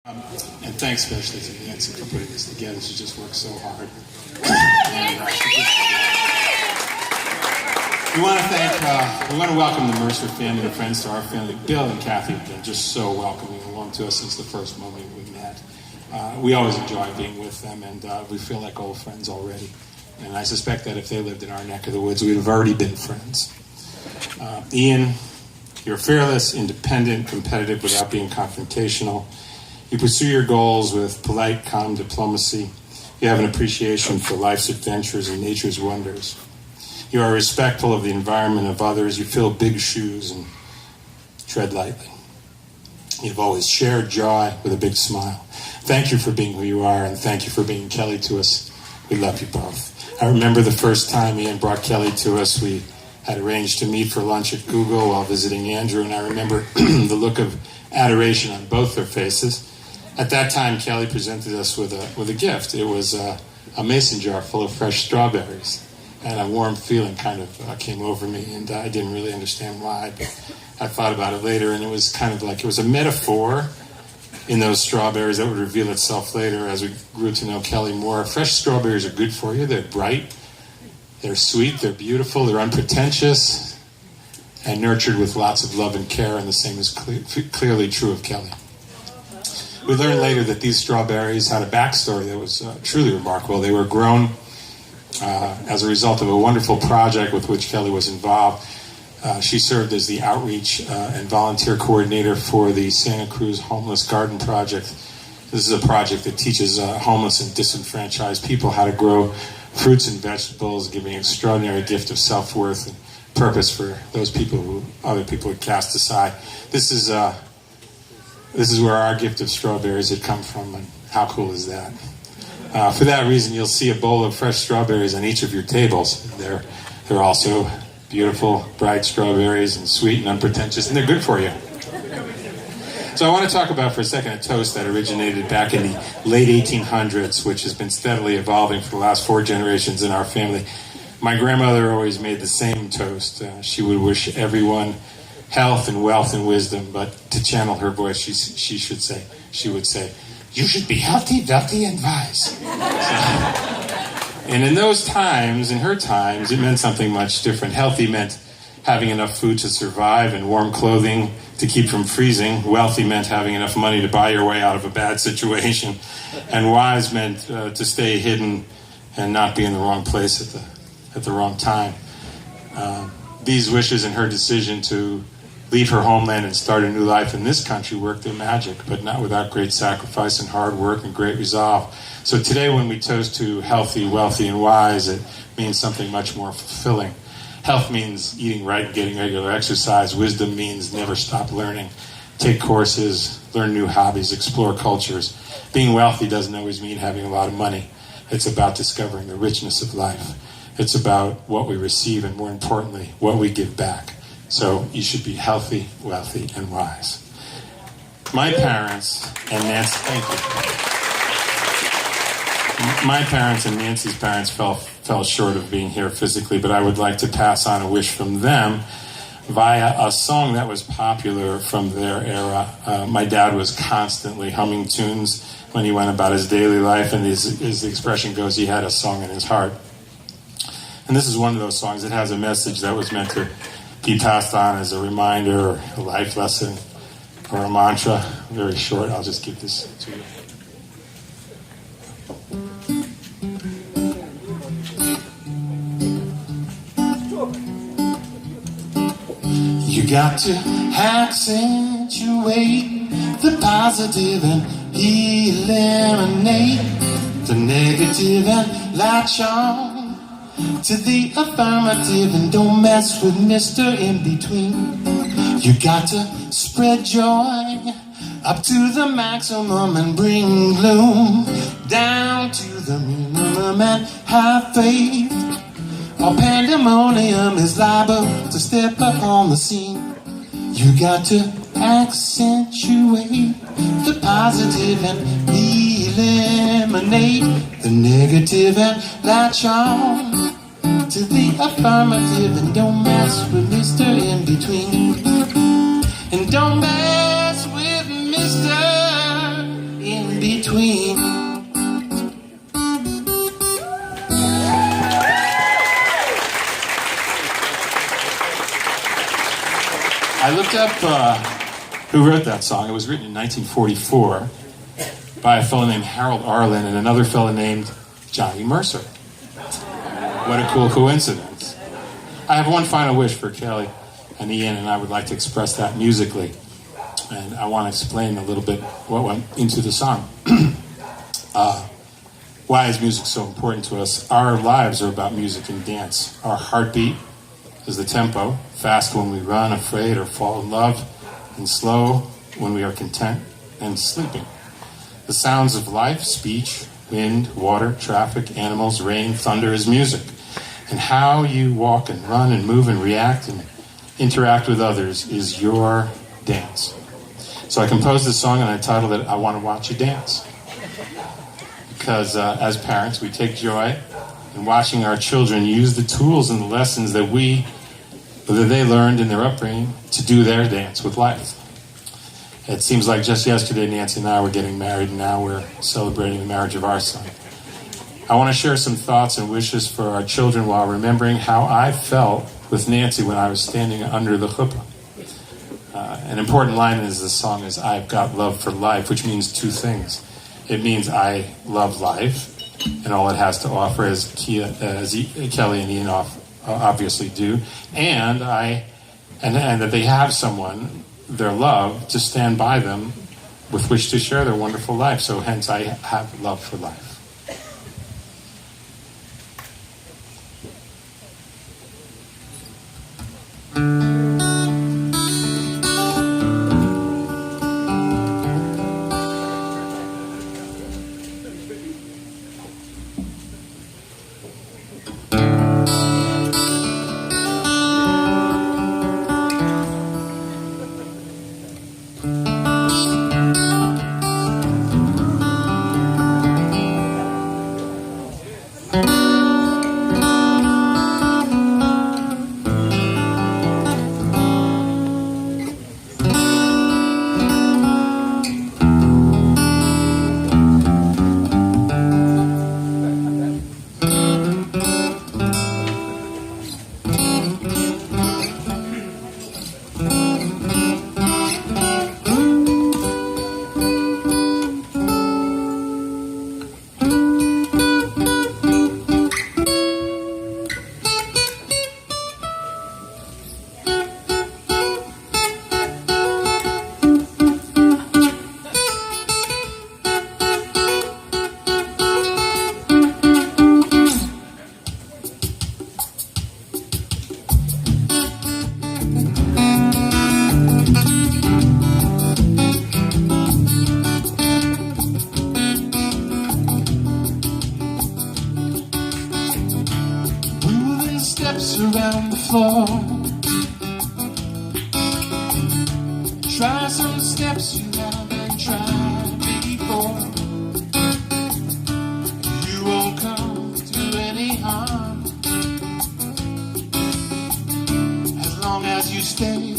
And thanks especially to Nancy for putting this together. She just worked so hard. We want to welcome the Mercer family and friends to our family. Bill and Kathy have been just so welcoming and warm to us since the first moment we met. We always enjoy being with them, and we feel like old friends already. And I suspect that if they lived in our neck of the woods, we'd have already been friends. Ian, you're fearless, independent, competitive without being confrontational. You pursue your goals with polite, calm diplomacy. You have an appreciation for life's adventures and nature's wonders. You are respectful of the environment of others. You fill big shoes and tread lightly. You've always shared joy with a big smile. Thank you for being who you are, and thank you for being Kelly to us. We love you both. I remember the first time Ian brought Kelly to us. We had arranged to meet for lunch at Google while visiting Andrew, and I remember the look of adoration on both their faces. At that time, Kelly presented us with a gift. It was a mason jar full of fresh strawberries. And a warm feeling kind of came over me, and I didn't really understand why, but I thought about it later, and it was kind of like it was a metaphor in those strawberries that would reveal itself later as we grew to know Kelly more. Fresh strawberries are good for you. They're bright, they're sweet, they're beautiful, they're unpretentious, and nurtured with lots of love and care, and the same is clearly true of Kelly. We learned later that these strawberries had a backstory that was truly remarkable. They were grown as a result of a wonderful project with which Kelly was involved. She served as the outreach and volunteer coordinator for the Santa Cruz Homeless Garden Project. This is a project that teaches homeless and disenfranchised people how to grow fruits and vegetables, giving an extraordinary gift of self-worth and purpose for those people who other people had cast aside. This is where our gift of strawberries had come from, and how cool is that? For that reason, you'll see a bowl of fresh strawberries on each of your tables. They're also beautiful, bright strawberries, and sweet and unpretentious, and they're good for you. So I want to talk about for a second a toast that originated back in the late 1800s, which has been steadily evolving for the last 4 generations in our family. My grandmother always made the same toast. She would wish everyone health and wealth and wisdom, but to channel her voice, she would say, "You should be healthy, wealthy, and wise." And in those times, in her times, it meant something much different. Healthy meant having enough food to survive and warm clothing to keep from freezing. Wealthy meant having enough money to buy your way out of a bad situation. And wise meant to stay hidden and not be in the wrong place at the wrong time. These wishes and her decision to leave her homeland and start a new life in this country worked their magic, but not without great sacrifice and hard work and great resolve. So today when we toast to healthy, wealthy, and wise, it means something much more fulfilling. Health means eating right and getting regular exercise. Wisdom means never stop learning. Take courses, learn new hobbies, explore cultures. Being wealthy doesn't always mean having a lot of money. It's about discovering the richness of life. It's about what we receive and, more importantly, what we give back. So you should be healthy, wealthy, and wise. My parents and Nancy, thank you. My parents and Nancy's parents fell short of being here physically, but I would like to pass on a wish from them via a song that was popular from their era. My dad was constantly humming tunes when he went about his daily life, and as the expression goes, he had a song in his heart. And this is one of those songs that has a message that was meant to be passed on as a reminder or a life lesson or a mantra. Very short. I'll just give this to you. You got to accentuate the positive and eliminate the negative and latch on to the affirmative, and don't mess with Mr. In-Between. You got to spread joy up to the maximum and bring gloom down to the minimum, and have faith or pandemonium is liable to step up on the scene. You got to accentuate the positive and eliminate the negative, and latch on to the affirmative, and don't mess with Mr. In-Between. And don't mess with Mr. between. I looked up who wrote that song. It was written in 1944 by a fellow named Harold Arlen and another fellow named Johnny Mercer. What a cool coincidence. I have one final wish for Kelly and Ian, and I would like to express that musically. And I want to explain a little bit what went into the song. Why is music so important to us? Our lives are about music and dance. Our heartbeat is the tempo, fast when we run, afraid or fall in love, and slow when we are content and sleeping. The sounds of life, speech, wind, water, traffic, animals, rain, thunder is music. And how you walk and run and move and react and interact with others is your dance. So I composed this song and I titled it, I Want to Watch You Dance. Because as parents, we take joy in watching our children use the tools and the lessons that they learned in their upbringing to do their dance with life. It seems like just yesterday Nancy and I were getting married, and now we're celebrating the marriage of our son. I want to share some thoughts and wishes for our children while remembering how I felt with Nancy when I was standing under the chuppah. An important line in this song is, I've got love for life, which means two things. It means I love life and all it has to offer, as Kelly and Ian obviously do, and that they have someone, their love, to stand by them with which to share their wonderful life. So hence I have love for life. Around the floor, try some steps you haven't tried before. You won't come to any harm as long as you stay